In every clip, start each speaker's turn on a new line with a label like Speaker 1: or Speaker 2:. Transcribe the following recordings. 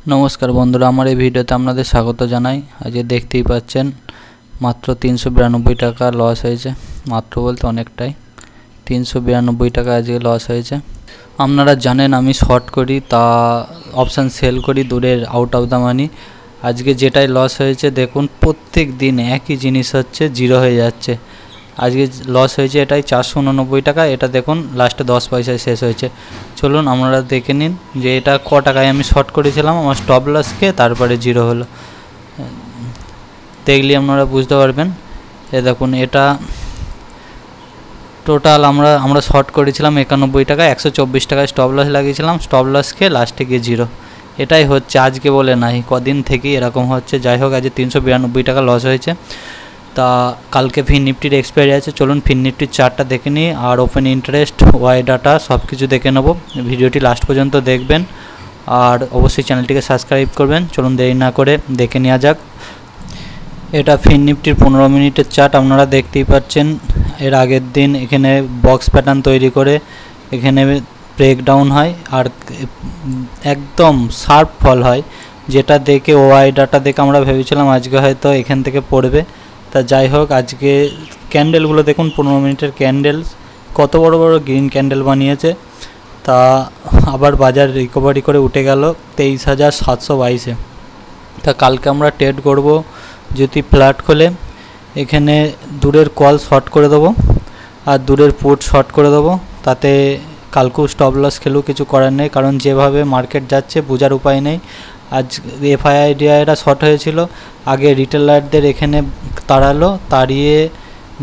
Speaker 1: नमस्कार बंधुरा आमार এই ভিডিওতে আপনাদের স্বাগত জানাই। আজ দেখতেই পাচ্ছেন মাত্র 392 টাকা লস হয়েছে। মাত্র বলতে অনেকটাই 392 টাকা আজকে লস হয়েছে। আপনারা জানেন আমি শর্ট করি, তা অপশন সেল করি দূরের আউট অফ দ্য মানি। আজকে যেটাই লস হয়েছে দেখুন, প্রত্যেক দিন একই জিনিস হচ্ছে, জিরো হয়ে যাচ্ছে। আজকে লস হয়েছে এটাই 489 টাকা। এটা দেখুন লাস্টে 10 পয়সায় শেষ হয়েছে। চলুন আপনারা দেখে নিন যে এটা ক টাকায় আমি শর্ট করেছিলাম, আমার স্টপ লসকে তারপরে জিরো হলো। দেখলে আপনারা বুঝতে পারবেন। এ দেখুন এটা টোটাল আমরা শর্ট করেছিলাম 91 টাকা, 124 টাকায় স্টপ লস লাগিয়েছিলাম। স্টপ লসকে লাস্টে গিয়ে জিরো। এটাই হচ্ছে, আজকে বলে নাই, কদিন থেকেই এরকম হচ্ছে। যাই হোক আজকে 392 টাকা লস হয়েছে। তা কালকে ফিন নিফটির এক্সপায়ারি আছে, চলুন ফিন নিফটির চার্টটা দেখে নিই, আর ওপেন ইন্টারেস্ট, ওয়াই ডাটা সব কিছু দেখে নেব। ভিডিওটি লাস্ট পর্যন্ত দেখবেন আর অবশ্যই চ্যানেলটিকে সাবস্ক্রাইব করবেন। চলুন দেরি না করে দেখে নেওয়া যাক। এটা ফিন নিফটির 15 মিনিটের চার্ট, আপনারা দেখতেই পাচ্ছেন। এর আগের দিন এখানে বক্স প্যাটার্ন তৈরি করে এখানে ব্রেকডাউন হয় আর একদম শার্প ফল হয়, যেটা দেখে ওয়াই ডাটা দেখে আমরা ভেবেছিলাম আজকে হয়তো এখান থেকে পড়বে। তা যাই হোক আজকে ক্যান্ডেলগুলো দেখুন, 15 মিনিটের ক্যান্ডেল, কত বড় বড় গ্রিন ক্যান্ডেল বানিয়েছে। তা আবার বাজার রিকভারি করে উঠে গেল 23,722-এ। তা কালকে আমরা ট্রেড করব যদি ফ্ল্যাট খোলে। এখানে দূরের কল শর্ট করে দেবো আর দূরের পুট শর্ট করে দেবো, তাতে কালকেও স্টপ লস খেলেও কিছু করার নেই, কারণ যেভাবে মার্কেট যাচ্ছে বোঝার উপায় নেই। আজ এফআইআইডিআইরা শর্ট হয়েছিল, আগে রিটেলারদের এখানে তাড়ালো, তাড়িয়ে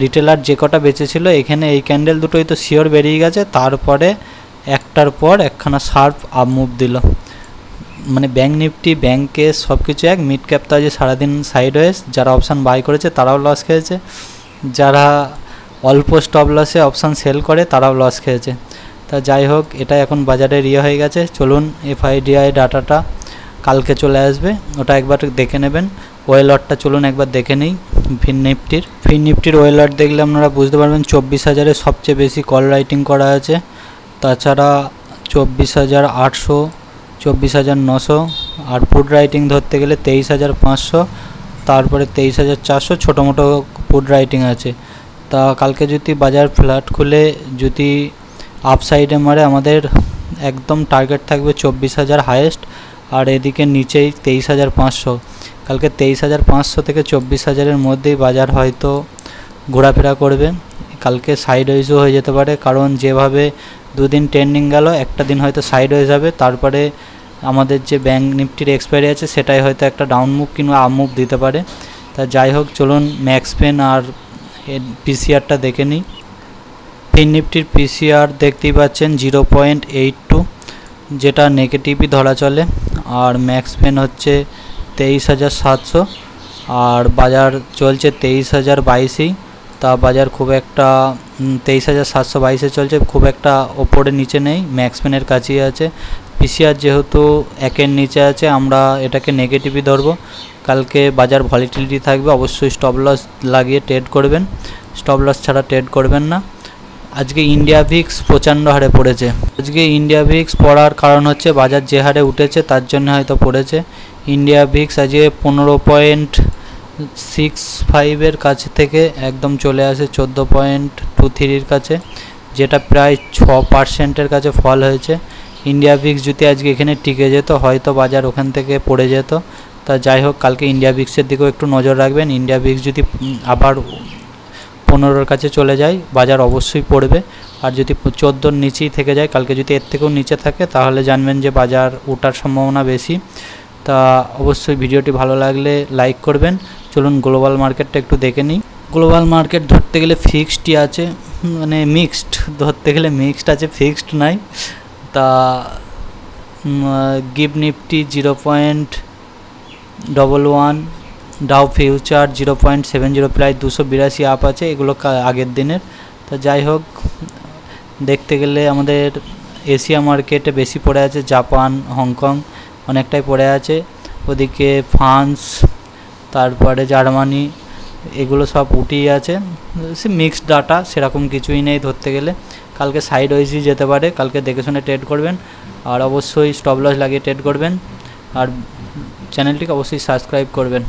Speaker 1: রিটেলার যে কটা বেঁচেছিল এখানে এই ক্যান্ডেল দুটোই তো শিওর বেরিয়ে গেছে। তারপরে একটার পর একখানা শার্প আপ মুভ দিল, মানে ব্যাঙ্ক নিফটি, ব্যাঙ্কে সব কিছু এক। মিড ক্যাপ তো আজ সারাদিন সাইড ওয়েজ, যারা অপশান বাই করেছে তারাও লস খেয়েছে, যারা অল্প স্টপ লসে অপশান সেল করে তারাও লস খেয়েছে। তা যাই হোক এটা এখন বাজারে হয়ে গেছে। চলুন এফআইডিআই ডাটাটা কালকে চলে আসবে, ওটা একবার দেখে নেবেন। ওয়েলটটা চলুন একবার দেখে নিই। ফিন নিফটির ওয়েলট দেখলে আপনারা বুঝতে পারবেন 24,000-এ সবচেয়ে বেশি কল রাইটিং করা আছে। তাছাড়া 24,800, 24,900, আর পুট রাইটিং ধরতে গেলে 23,500, তারপরে 23,400 ছোটো মোটো পুট রাইটিং আছে। তা কালকে যদি বাজার ফ্ল্যাট খুলে যদি আপসাইডে মারে, আমাদের একদম টার্গেট থাকবে 24,000 হাইয়েস্ট, আর এদিকে নিচেই 23,500। কালকে 23,500 থেকে 24,000-এর মধ্যেই বাজার হয়তো ঘোরাফেরা করবে। কালকে সাইড ওয়েজও হয়ে যেতে পারে, কারণ যেভাবে দুদিন ট্রেন্ডিং গেল, একটা দিন হয়তো সাইড ওয়েজ হবে, তারপরে আমাদের যে ব্যাঙ্ক নিফটির এক্সপায়ারি আছে সেটাই হয়তো একটা ডাউন মুভ কিংবা আপ মুভ দিতে পারে। তা যাই হোক চলুন ম্যাক্স পেন আর পিসিআরটা দেখে নিই। ফিন নিফটির পিসিআর দেখতেই পাচ্ছেন 0.82, যেটা নেগেটিভই ধরা চলে, আর ম্যাক্স পেন হচ্ছে 23,700, আর বাজার চলছে 23,022-এই। তা বাজার খুব একটা 23,722-এ চলছে, খুব একটা ওপরে নিচে নেই, ম্যাক্স পেনের কাছেই আছে। পিসিআর যেহেতু একের নিচে আছে, আমরা এটাকে নেগেটিভই ধরবো। কালকে বাজার ভলিটিলিটি থাকবে, অবশ্যই স্টপ লস লাগিয়ে ট্রেড করবেন, স্টপ লস ছাড়া ট্রেড করবেন না। আজকে ইন্ডিয়া ভিক্স প্রচণ্ড হারে পড়েছে। আজকে ইন্ডিয়া ভিক্স পড়ার কারণ হচ্ছে বাজার যে হারে উঠেছে তার জন্য হয়তো পড়েছে। ইন্ডিয়া ভিক্স আজকে 15.65-এর কাছে থেকে একদম চলে আসে 14.23-এর কাছে, যেটা প্রায় 6%-এর কাছে ফল হয়েছে। ইন্ডিয়া ভিক্স যদি আজকে এখানে টিকে যেত হয়তো বাজার ওখান থেকে পড়ে যেত। তা যাই হোক কালকে ইন্ডিয়া ভিক্সের দিকেও একটু নজর রাখবেন। ইন্ডিয়া ভিক্স যদি আবার 15-এর কাছে চলে যায় বাজার অবশ্যই পড়বে, আর যদি 14-এর নিচেই থেকে যায়, কালকে যদি এর থেকেও নিচে থাকে তাহলে জানবেন যে বাজার ওঠার সম্ভাবনা বেশি। তা অবশ্যই ভিডিওটি ভালো লাগলে লাইক করবেন। চলুন গ্লোবাল মার্কেটটা একটু দেখে নিই। গ্লোবাল মার্কেট ধরতে গেলে ফিক্সডই আছে, মানে মিক্সড ধরতে গেলে মিক্সড আছে, ফিক্সড নাই। তা গিভ নিফটি 0.11, ডাউ ফিউচার 0.70, প্রায় 282 আপ আছে, এগুলো আগের দিনের। তা যাই হোক দেখতে গেলে আমাদের এশিয়া মার্কেটে বেশি পড়ে আছে, জাপান, হংকং অনেকটাই পড়ে আছে। ওদিকে ফ্রান্স, তারপরে জার্মানি, এগুলো সব উঠেই আছে। সে মিক্সড ডাটা, সেরকম কিছুই নেই ধরতে গেলে। কালকে সাইড ওয়েজই যেতে পারে, কালকে দেখে শুনে ট্রেড করবেন, আর অবশ্যই স্টপ লস লাগিয়ে ট্রেড করবেন। আর চ্যানেলটিকে অবশ্যই সাবস্ক্রাইব করবেন।